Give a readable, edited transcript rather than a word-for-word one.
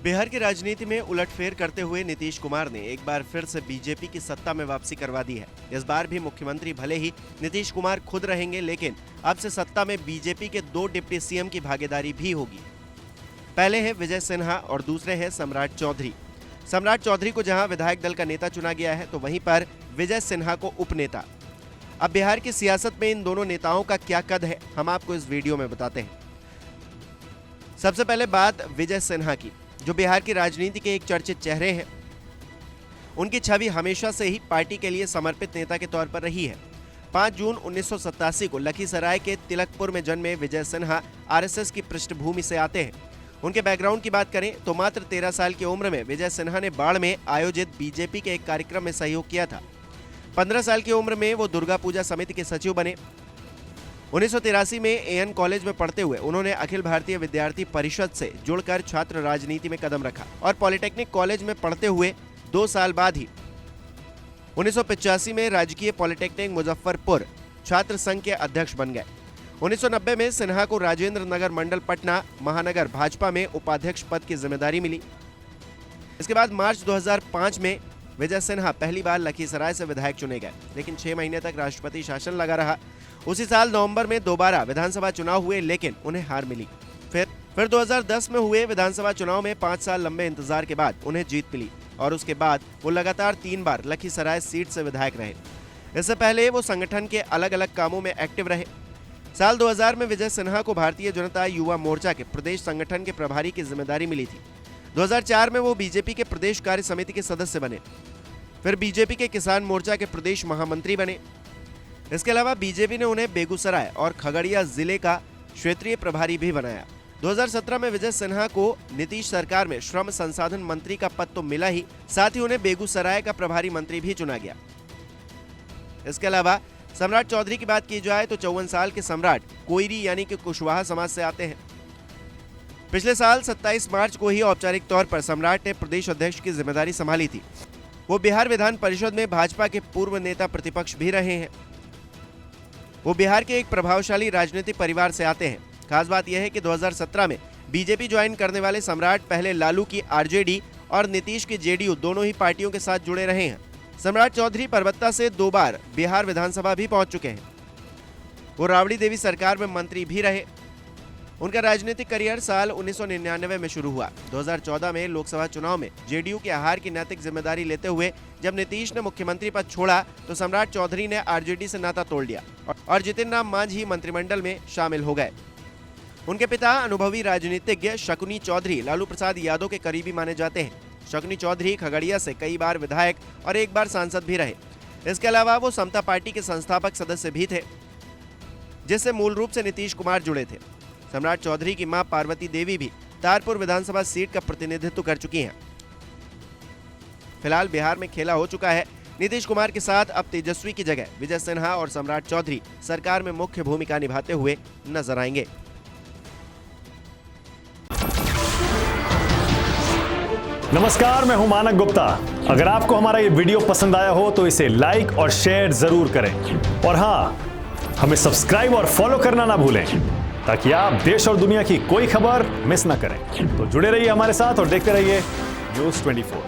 बिहार की राजनीति में उलटफेर करते हुए नीतीश कुमार ने एक बार फिर से बीजेपी की सत्ता में वापसी करवा दी है। इस बार भी मुख्यमंत्री भले ही नीतीश कुमार खुद रहेंगे, लेकिन अब से सत्ता में बीजेपी के 2 डिप्टी सीएम की भागीदारी भी होगी। पहले हैं विजय सिन्हा और दूसरे हैं सम्राट चौधरी। सम्राट चौधरी को जहां विधायक दल का नेता चुना गया है, तो वहीं पर विजय सिन्हा को उपनेता। अब बिहार की सियासत में इन दोनों नेताओं का क्या कद है, हम आपको इस वीडियो में बताते हैं। सबसे पहले बात विजय सिन्हा की, जो बिहार की राजनीति के एक चर्चित चेहरे हैं। उनकी छवि हमेशा से ही पार्टी के लिए समर्पित नेता के तौर पर रही है। 5 जून 1987 को लखीसराय के तिलकपुर में जन्मे विजय सिन्हा आरएसएस की पृष्ठभूमि से आते हैं। उनके बैकग्राउंड की बात करें तो मात्र 13 साल की उम्र में विजय सिन्हा ने बाढ़ में आयोजित बीजेपी के एक कार्यक्रम में सहयोग किया था। 15 साल की उम्र में वो दुर्गा पूजा समिति के सचिव बने। 1983 में एएन कॉलेज में पढ़ते हुए उन्होंने अखिल भारतीय विद्यार्थी परिषद से जुड़कर छात्र राजनीति में कदम रखा और पॉलिटेक्निक कॉलेज में पढ़ते हुए 2 साल बाद ही 1985 में राजकीय पॉलिटेक्निक मुजफ्फरपुर छात्र संघ के अध्यक्ष बन गए। 1990 में सिन्हा को राजेंद्र नगर मंडल पटना महानगर भाजपा में उपाध्यक्ष पद की जिम्मेदारी मिली। इसके बाद मार्च 2005 में विजय सिन्हा पहली बार लखीसराय से विधायक चुने गए, लेकिन 6 महीने तक राष्ट्रपति शासन लगा रहा। उसी साल नवंबर में दोबारा विधानसभा चुनाव हुए, लेकिन उन्हें हार मिली। फिर 2010 में हुए विधानसभा चुनाव में 5 साल लंबे इंतजार के बाद उन्हें जीत मिली और उसके बाद वो लगातार 3 बार लखीसराय सीट से विधायक रहे। इससे पहले वो संगठन के अलग अलग कामों में एक्टिव रहे। साल 2000 में विजय सिन्हा को भारतीय जनता युवा मोर्चा के प्रदेश संगठन के प्रभारी की जिम्मेदारी मिली थी। 2004 में वो बीजेपी के प्रदेश कार्य समिति के सदस्य बने। फिर बीजेपी के किसान मोर्चा के प्रदेश महामंत्री बने। इसके अलावा बीजेपी ने उन्हें बेगूसराय और खगड़िया जिले का क्षेत्रीय प्रभारी भी बनाया। 2017 में विजय सिन्हा को नीतीश सरकार में श्रम संसाधन मंत्री का पद तो मिला ही, साथ ही उन्हें बेगूसराय का प्रभारी मंत्री भी चुना गया। इसके अलावा सम्राट चौधरी की बात की जाए तो 54 साल के सम्राट कोयरी यानी कि कुशवाहा समाज से आते हैं। पिछले साल 27 मार्च को ही औपचारिक तौर पर सम्राट ने प्रदेश अध्यक्ष की जिम्मेदारी संभाली थी। वो बिहार विधान परिषद में भाजपा के पूर्व नेता प्रतिपक्ष भी रहे हैं। वो बिहार के एक प्रभावशाली राजनीतिक परिवार से आते हैं। खास बात यह है कि 2017 में बीजेपी ज्वाइन करने वाले सम्राट पहले लालू की आरजेडी और नीतीश की जेडीयू दोनों ही पार्टियों के साथ जुड़े रहे हैं। सम्राट चौधरी परबत्ता से 2 बार बिहार विधानसभा भी पहुंच चुके हैं। वो राबड़ी देवी सरकार में मंत्री भी रहे। उनका राजनीतिक करियर साल 1999 में शुरू हुआ। 2014 में लोकसभा चुनाव में जेडीयू के हार की नैतिक जिम्मेदारी लेते हुए जब नीतीश ने मुख्यमंत्री पद छोड़ा, तो सम्राट चौधरी ने आरजेडी से नाता तोड़ लिया और जितिन राम मांझी मंत्रिमंडल में शामिल हो गए। उनके पिता अनुभवी राजनीतिज्ञ शकुनी चौधरी लालू प्रसाद यादव के करीबी माने जाते हैं। शकुनी चौधरी खगड़िया से कई बार विधायक और 1 बार सांसद भी रहे। इसके अलावा वो समता पार्टी के संस्थापक सदस्य भी थे, जिससे मूल रूप से नीतीश कुमार जुड़े थे। सम्राट चौधरी की मां पार्वती देवी भी तारपुर विधानसभा सीट का प्रतिनिधित्व कर चुकी हैं। फिलहाल बिहार में खेला हो चुका है। नीतीश कुमार के साथ अब तेजस्वी की जगह विजय सिन्हा और सम्राट चौधरी सरकार में मुख्य भूमिका निभाते हुए नजर आएंगे। नमस्कार, मैं हूं मानक गुप्ता। अगर आपको हमारा ये वीडियो पसंद आया हो तो इसे लाइक और शेयर जरूर करें, और हां, हमें सब्सक्राइब और फॉलो करना ना भूलें ताकि आप देश और दुनिया की कोई खबर मिस ना करें। तो जुड़े रहिए हमारे साथ और देखते रहिए न्यूज़ 24।